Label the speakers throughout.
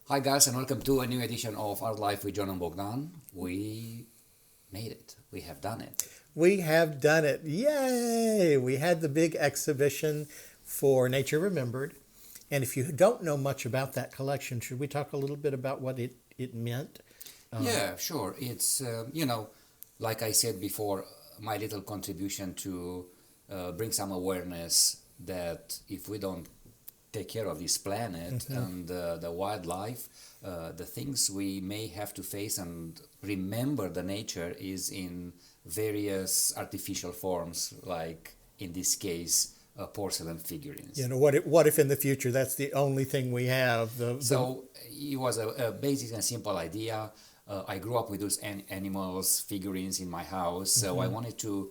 Speaker 1: Hi guys, and welcome to a new edition of Art Life with John and Bogdan. We made it. We have done it.
Speaker 2: We have done it. Yay! We had the big exhibition for Nature Remembered. And if you don't know much about that collection, should we talk a little bit about what it meant?
Speaker 1: Yeah, sure. It's, like I said before, my little contribution to bring some awareness that if we don't take care of this planet and the wildlife, the things we may have to face and remember the nature is in various artificial forms, like in this case, porcelain figurines.
Speaker 2: You know, what if in the future that's the only thing we have?
Speaker 1: So it was a basic and simple idea. I grew up with those animals, figurines in my house, so I wanted to.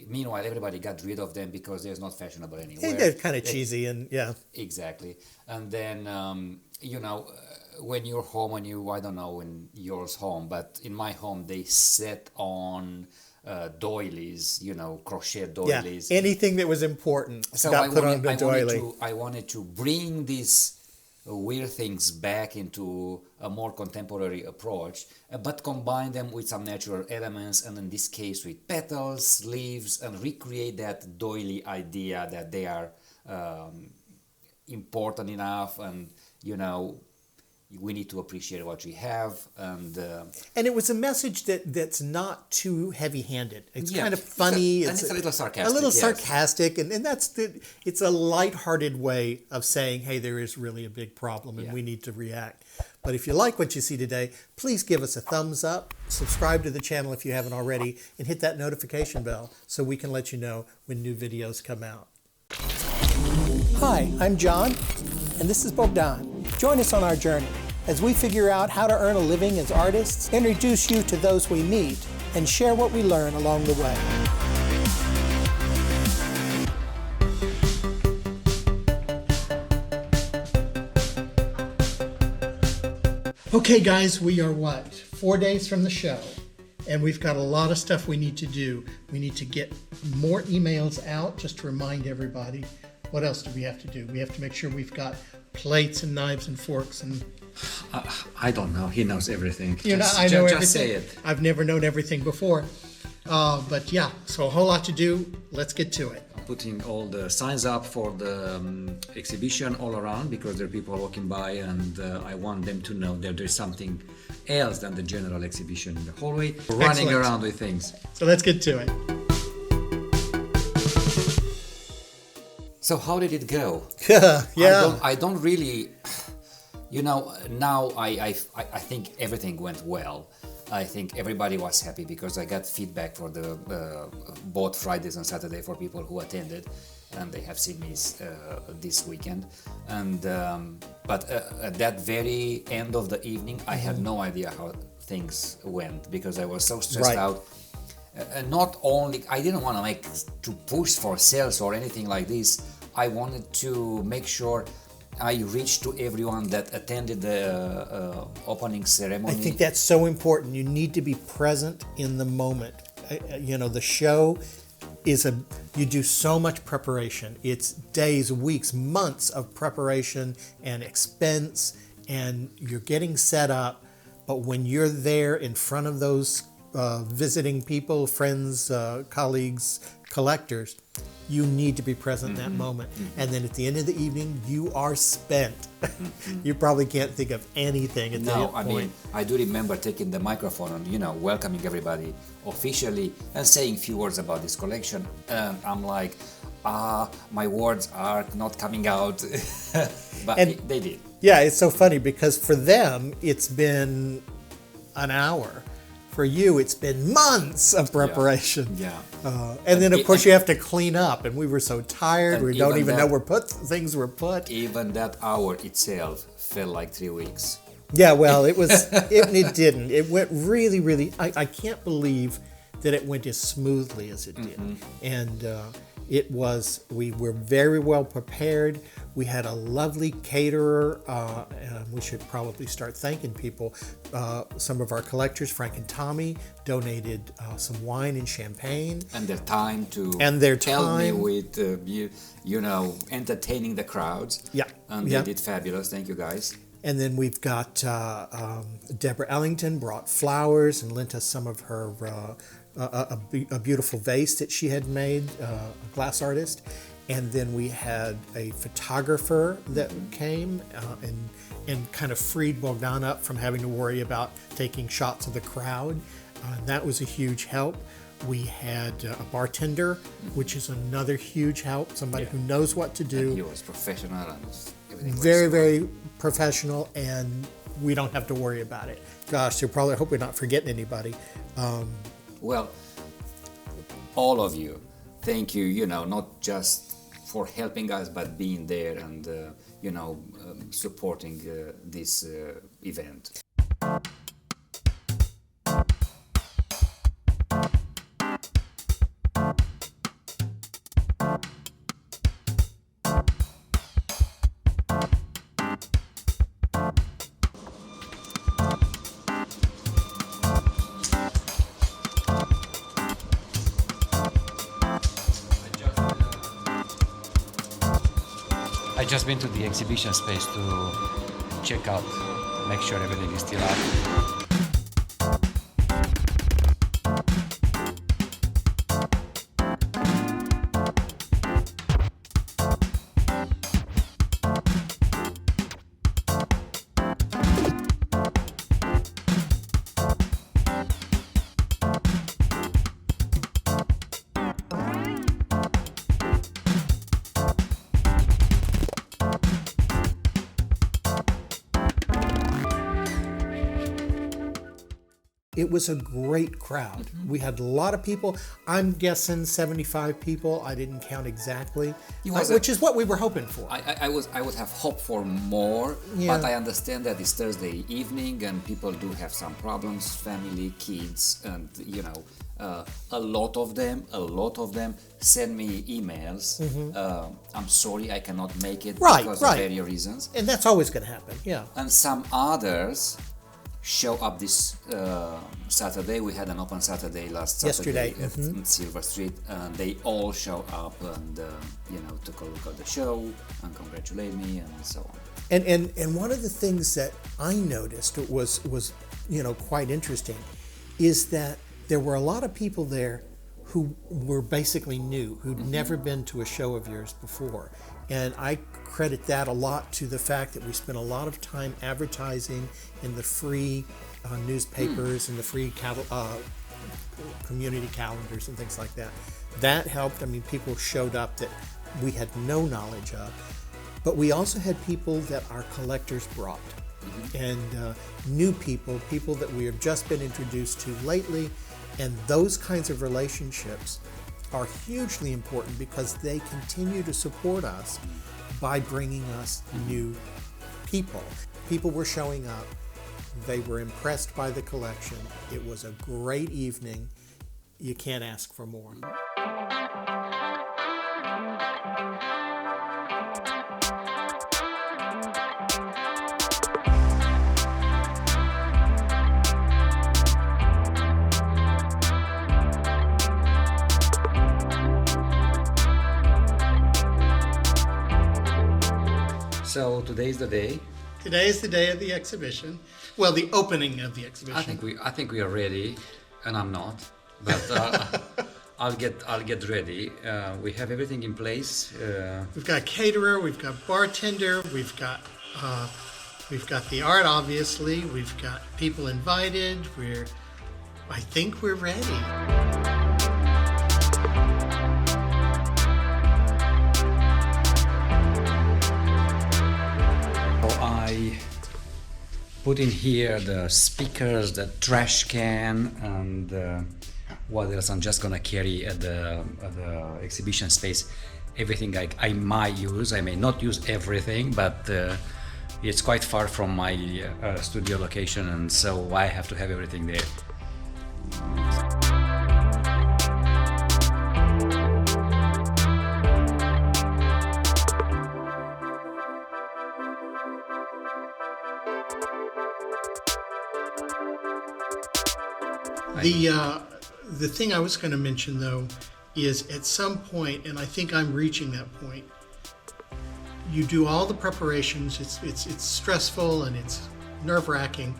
Speaker 1: Meanwhile, everybody got rid of them because they're not fashionable anymore.
Speaker 2: They're kind of cheesy and yeah.
Speaker 1: Exactly. And then, when you're home and I don't know in yours home, but in my home, they set on doilies, crochet doilies.
Speaker 2: Yeah, anything that was important got put on the doily.
Speaker 1: I wanted to bring these weird things back into a more contemporary approach, but combine them with some natural elements, and in this case with petals, leaves, and recreate that doily idea that they are important enough, and we need to appreciate what we have, and
Speaker 2: it was a message that's not too heavy-handed. It's kind of funny.
Speaker 1: It's a little sarcastic.
Speaker 2: A little
Speaker 1: yes.
Speaker 2: sarcastic, and it's a light-hearted way of saying, hey, there is really a big problem, and we need to react. But if you like what you see today, please give us a thumbs up, subscribe to the channel if you haven't already, and hit that notification bell so we can let you know when new videos come out. Hi, I'm John, and this is Bogdan. Join us on our journey as we figure out how to earn a living as artists, introduce you to those we meet, and share what we learn along the way. Okay guys, we are 4 days from the show, and we've got a lot of stuff we need to do. We need to get more emails out just to remind everybody. What else do we have to do? We have to make sure we've got plates and knives and forks and...
Speaker 1: I don't know. He knows everything.
Speaker 2: I know everything.
Speaker 1: Just say it.
Speaker 2: I've never known everything before. But yeah, so a whole lot to do. Let's get to it.
Speaker 1: I'm putting all the signs up for the exhibition all around because there are people walking by, and I want them to know that there's something else than the general exhibition in the hallway. Running around with things.
Speaker 2: So let's get to it.
Speaker 1: So how did it go?
Speaker 2: Yeah.
Speaker 1: I don't really, now I think everything went well. I think everybody was happy because I got feedback for the both Fridays and Saturday for people who attended, and they have seen me this weekend. And but at that very end of the evening, I had no idea how things went because I was so stressed out. Not only I didn't want to push for sales or anything like this. I wanted to make sure I reached to everyone that attended the opening ceremony.
Speaker 2: I think that's so important. You need to be present in the moment. The show is you do so much preparation. It's days, weeks, months of preparation and expense, and you're getting set up. But when you're there in front of those visiting people, friends, colleagues, collectors, you need to be present in that moment. And then at the end of the evening, you are spent. You probably can't think of anything at that point.
Speaker 1: No, I do remember taking the microphone and, welcoming everybody officially and saying a few words about this collection. And I'm like, my words are not coming out. But they did.
Speaker 2: Yeah, it's so funny because for them, it's been an hour. For you, it's been months of preparation.
Speaker 1: Yeah.
Speaker 2: And then, of course, you have to clean up. And we were so tired. We don't even know where things were put.
Speaker 1: Even that hour itself felt like 3 weeks.
Speaker 2: Yeah, well, it was. It didn't. It went really, really. I can't believe that it went as smoothly as it did. And we were very well prepared. We had a lovely caterer. And we should probably start thanking people. Some of our collectors, Frank and Tommy, donated some wine and champagne.
Speaker 1: And their time to help me with, entertaining the crowds.
Speaker 2: Yeah.
Speaker 1: And they did fabulous. Thank you, guys.
Speaker 2: And then we've got Deborah Ellington brought flowers and lent us some of her a beautiful vase that she had made, a glass artist. And then we had a photographer that came and kind of freed Bogdan up from having to worry about taking shots of the crowd. That was a huge help. We had a bartender, which is another huge help, somebody who knows what to do.
Speaker 1: And he was professional and everything was
Speaker 2: Very, very professional, and we don't have to worry about it. Gosh, you probably hope we're not forgetting anybody.
Speaker 1: Well, all of you, thank you, not just for helping us, but being there and, supporting this event.
Speaker 3: I just been to the exhibition space to check out, make sure everything is still up.
Speaker 2: It was a great crowd. We had a lot of people. I'm guessing 75 people. I didn't count exactly, which is what we were hoping for.
Speaker 1: I would have hoped for more,
Speaker 2: Yeah.
Speaker 1: but I understand that it's Thursday evening and people do have some problems, family, kids, and a lot of them send me emails. I'm sorry, I cannot make it because of various reasons.
Speaker 2: And that's always going to happen, yeah.
Speaker 1: And some others show up this Saturday. We had an open Saturday last Saturday
Speaker 2: Yesterday.
Speaker 1: at Silver Street, and they all show up and took a look at the show and congratulate me and so on.
Speaker 2: And one of the things that I noticed was quite interesting is that there were a lot of people there who were basically new, who'd never been to a show of yours before. And I credit that a lot to the fact that we spent a lot of time advertising in the free newspapers and the free community calendars and things like that. That helped. I mean, people showed up that we had no knowledge of. But we also had people that our collectors brought. And new people that we have just been introduced to lately. And those kinds of relationships are hugely important because they continue to support us by bringing us new people. People were showing up. They were impressed by the collection. It was a great evening. You can't ask for more.
Speaker 3: So today is the day.
Speaker 2: Today is the day of the exhibition. Well, the opening of the exhibition.
Speaker 3: I think we are ready, and I'm not, but I'll get ready. We have everything in place.
Speaker 2: We've got caterer, we've got bartender, we've got the art, obviously. We've got people invited. I think we're ready.
Speaker 3: I put in here the speakers, the trash can, and what else I'm just gonna carry at the exhibition space. Everything I might use. I may not use everything, but it's quite far from my studio location, and so I have to have everything there.
Speaker 2: The thing I was going to mention, though, is at some point, and I think I'm reaching that point, you do all the preparations. It's stressful and it's nerve-wracking,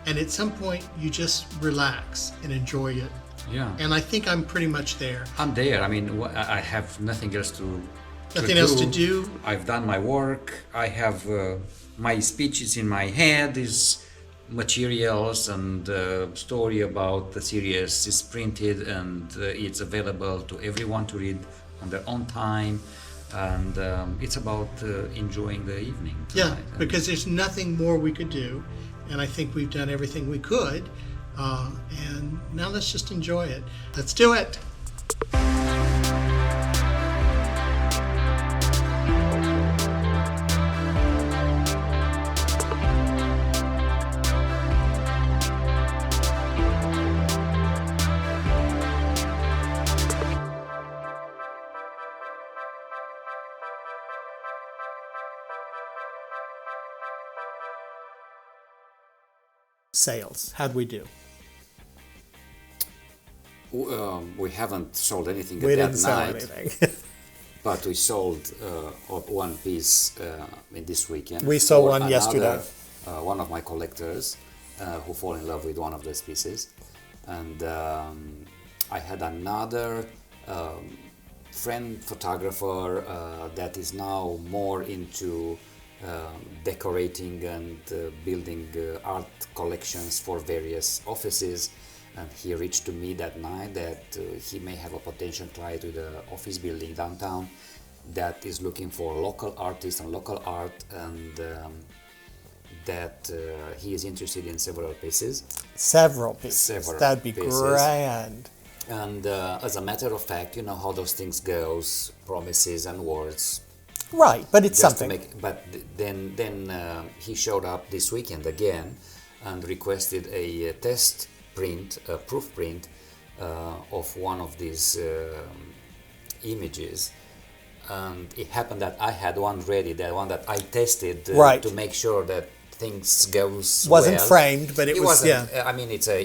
Speaker 2: and at some point you just relax and enjoy it.
Speaker 3: Yeah.
Speaker 2: And I think I'm pretty much there.
Speaker 3: I'm there. I mean, I have nothing else to
Speaker 2: do.
Speaker 3: I've done my work. I have my speeches in my head. Is materials and story about the series is printed and it's available to everyone to read on their own time. And it's about enjoying the evening tonight.
Speaker 2: Yeah, because there's nothing more we could do, and I think we've done everything we could. And now let's just enjoy it. Let's do it. Sales. How'd we do?
Speaker 1: We haven't sold anything
Speaker 2: We
Speaker 1: at
Speaker 2: didn't
Speaker 1: that
Speaker 2: sell
Speaker 1: night,
Speaker 2: anything.
Speaker 1: but we sold one piece in this weekend.
Speaker 2: We sold
Speaker 1: for
Speaker 2: one yesterday.
Speaker 1: One of my collectors who fall in love with one of those pieces, and I had another friend photographer that is now more into decorating and building art collections for various offices. And he reached to me that night that he may have a potential client with the office building downtown that is looking for local artists and local art, and that he is interested in several pieces.
Speaker 2: Several pieces. That'd be
Speaker 1: pieces.
Speaker 2: grand.
Speaker 1: And as a matter of fact, you know how those things goes, promises and words.
Speaker 2: Right, but it's
Speaker 1: Just
Speaker 2: something.
Speaker 1: Then he showed up this weekend again and requested a test print, a proof print of one of these images. And it happened that I had one ready, the one that I tested
Speaker 2: Right.
Speaker 1: to make sure that things goes
Speaker 2: Wasn't
Speaker 1: well.
Speaker 2: framed, but it was,
Speaker 1: wasn't,
Speaker 2: yeah.
Speaker 1: I mean, it's a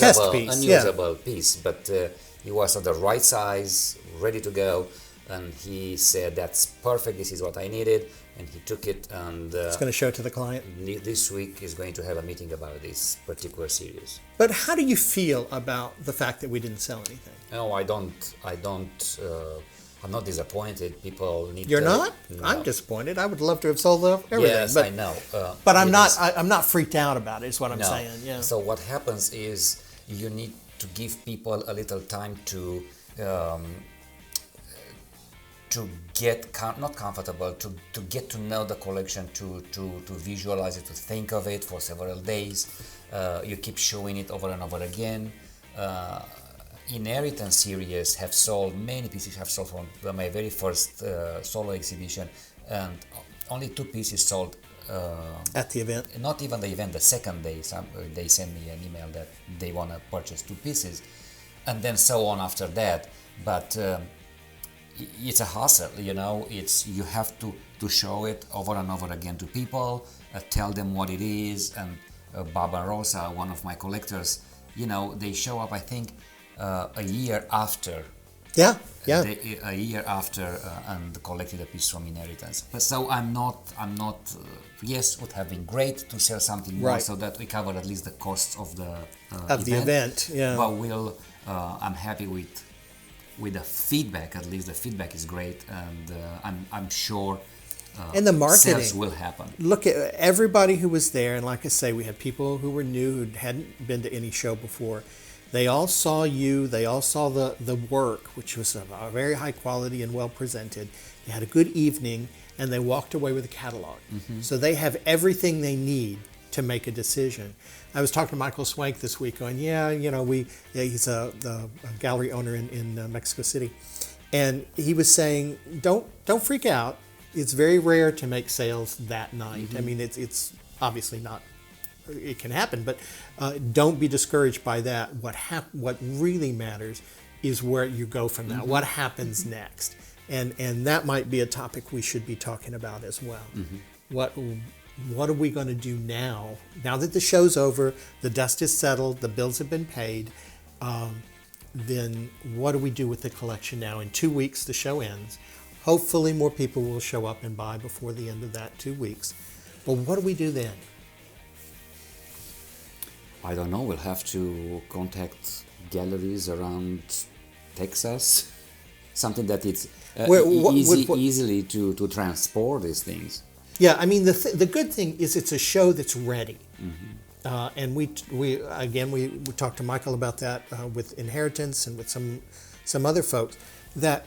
Speaker 2: test piece,
Speaker 1: unusable piece, but it was of the right size, ready to go, and he said that's perfect. This is what I needed, and he took it, and
Speaker 2: It's going to show it to the client.
Speaker 1: this week is going to have a meeting about this particular series.
Speaker 2: But how do you feel about the fact that we didn't sell anything?
Speaker 1: No, I don't. I'm not disappointed. People need.
Speaker 2: You're
Speaker 1: to,
Speaker 2: not?
Speaker 1: No.
Speaker 2: I'm disappointed. I would love to have sold everything.
Speaker 1: Yes,
Speaker 2: but,
Speaker 1: I know.
Speaker 2: But I'm
Speaker 1: it
Speaker 2: not.
Speaker 1: is-
Speaker 2: I'm not freaked out about it. Is what I'm
Speaker 1: No.
Speaker 2: saying. Yeah.
Speaker 1: So what happens is you need to give people a little time to get not comfortable, to get to know the collection, to visualize it, to think of it for several days. You keep showing it over and over again. Inheritance series have sold, many pieces have sold from my very first solo exhibition, and only 2 pieces sold
Speaker 2: At the event.
Speaker 1: not even the event, the second day. They send me an email that they want to purchase 2 pieces, and then so on after that. But it's a hustle, you know. It's you have to show it over and over again to people, tell them what it is. And Barbarossa, one of my collectors, you know, they show up, I think, a year after.
Speaker 2: Yeah. Yeah.
Speaker 1: A year after, and collected a piece from Inheritance. But so I'm not. Yes, would have been great to sell something more,
Speaker 2: Right.
Speaker 1: so that we cover at least the costs of the
Speaker 2: Of the event. Yeah.
Speaker 1: But I'm happy with the feedback. At least the feedback is great, and I'm sure.
Speaker 2: And the marketing
Speaker 1: sales will happen.
Speaker 2: Look at everybody who was there, and like I say, we had people who were new, who hadn't been to any show before. They all saw you. They all saw the work, which was a very high quality and well presented. They had a good evening, and they walked away with a catalog.
Speaker 1: Mm-hmm.
Speaker 2: So they have everything they need to make a decision. I was talking to Michael Swank this week, going, he's a gallery owner in Mexico City, and he was saying, don't freak out. It's very rare to make sales that night.
Speaker 1: Mm-hmm.
Speaker 2: I mean, it's obviously not. It can happen, but don't be discouraged by that. What really matters is where you go from that.
Speaker 1: Mm-hmm.
Speaker 2: What happens next, and that might be a topic we should be talking about as well.
Speaker 1: Mm-hmm.
Speaker 2: What are we going to do now? Now that the show's over, the dust is settled, the bills have been paid. Then what do we do with the collection now? In 2 weeks, the show ends. Hopefully more people will show up and buy before the end of that 2 weeks. But what do we do then?
Speaker 1: I don't know. We'll have to contact galleries around Texas. Something that it's easily to transport these things.
Speaker 2: Yeah, I mean the good thing is it's a show that's ready, and we talked to Michael about that with Inheritance and with some other folks, that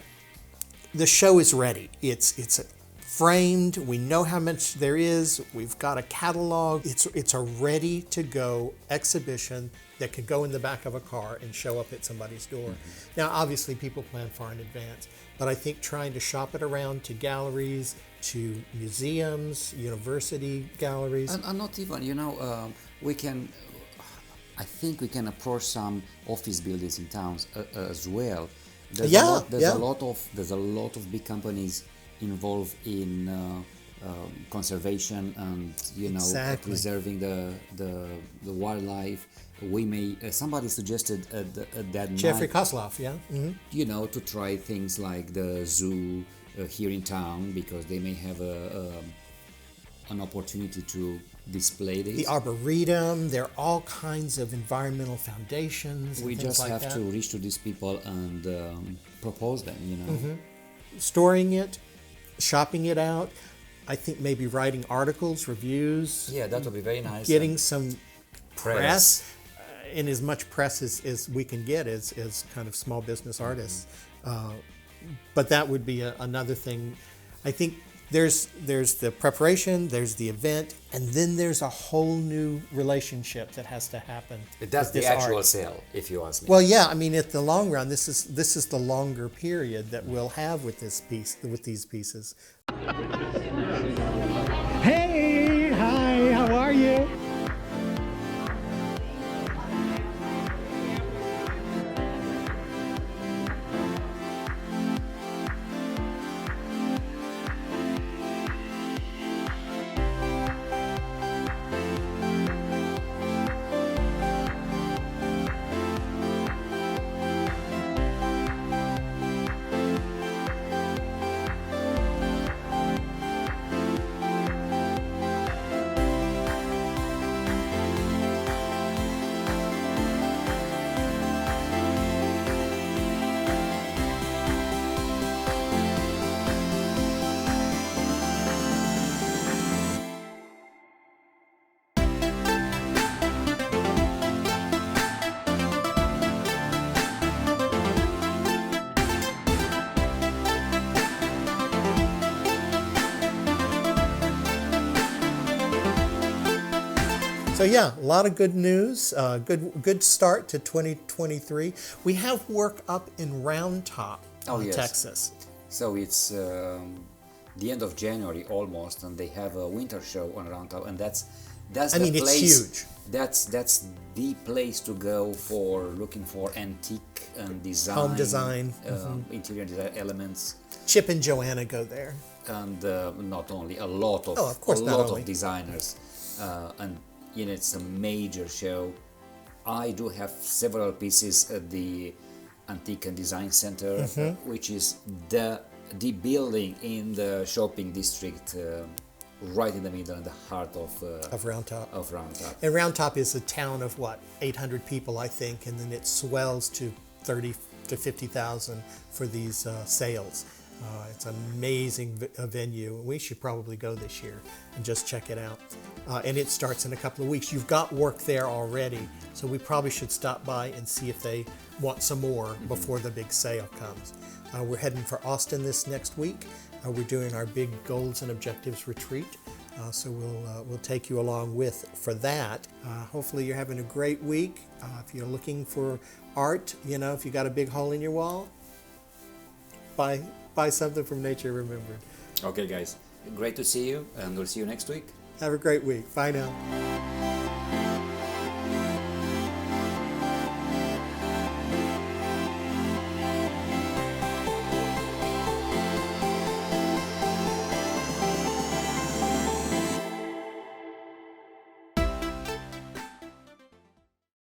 Speaker 2: the show is ready. It's framed. We know how much there is. We've got a catalog. It's a ready to go exhibition that could go in the back of a car and show up at somebody's door. Now, obviously, people plan far in advance, but I think trying to shop it around to galleries, to museums, university galleries.
Speaker 1: And not even, I think we can approach some office buildings in towns as well. There's a lot of big companies involved in conservation and
Speaker 2: Exactly.
Speaker 1: preserving the wildlife. We may somebody suggested that
Speaker 2: Jeffrey
Speaker 1: night,
Speaker 2: Kosloff, yeah. Mm-hmm.
Speaker 1: to try things like the zoo here in town, because they may have an opportunity to display this.
Speaker 2: The Arboretum, there are all kinds of environmental foundations.
Speaker 1: We
Speaker 2: and things
Speaker 1: just
Speaker 2: like
Speaker 1: have
Speaker 2: that.
Speaker 1: to reach to these people and propose them.
Speaker 2: Storing it, shopping it out. I think maybe writing articles, reviews,
Speaker 1: Yeah, that would be very nice.
Speaker 2: getting
Speaker 1: And
Speaker 2: some press, in as much press as we can get as kind of small business artists. But that would be another thing. I think there's the preparation, there's the event, and then there's a whole new relationship that has to happen.
Speaker 1: that's
Speaker 2: with
Speaker 1: the
Speaker 2: this
Speaker 1: actual
Speaker 2: art.
Speaker 1: sale, if you ask me.
Speaker 2: Well, yeah, I mean, at the long run, this is the longer period that we'll have with this piece, with these pieces.
Speaker 4: Hey, hi, how are you?
Speaker 2: So yeah, a lot of good news. Good start to 2023. We have work up in Round Top,
Speaker 1: Yes.
Speaker 2: Texas.
Speaker 1: So it's the end of January almost, and they have a winter show on Round Top, and that's
Speaker 2: I
Speaker 1: the
Speaker 2: mean, it's
Speaker 1: place.
Speaker 2: huge.
Speaker 1: That's the place to go for looking for antique and design,
Speaker 2: Home design,
Speaker 1: interior design elements,
Speaker 2: Chip and Joanna go there.
Speaker 1: and not only a lot of
Speaker 2: Oh, of course,
Speaker 1: a
Speaker 2: not
Speaker 1: lot
Speaker 2: only.
Speaker 1: of designers, and it's a major show. I do have several pieces at the Antique and Design Center, which is the building in the shopping district, right in the middle, in the heart
Speaker 2: Of Round Top.
Speaker 1: of Round Top.
Speaker 2: And Round Top is a town of what, 800 people, I think, and then it swells to 30 to 50,000 for these sales. It's an amazing venue. We should probably go this year and just check it out. And it starts in a couple of weeks. You've got work there already, so we probably should stop by and see if they want some more before the big sale comes. We're heading for Austin this next week. We're doing our big goals and objectives retreat. So we'll take you along for that. Hopefully you're having a great week. If you're looking for art, if you got a big hole in your wall, buy something from Nature Remembered.
Speaker 1: Okay, guys, great to see you, and we'll see you next week.
Speaker 2: Have a great week. Bye now.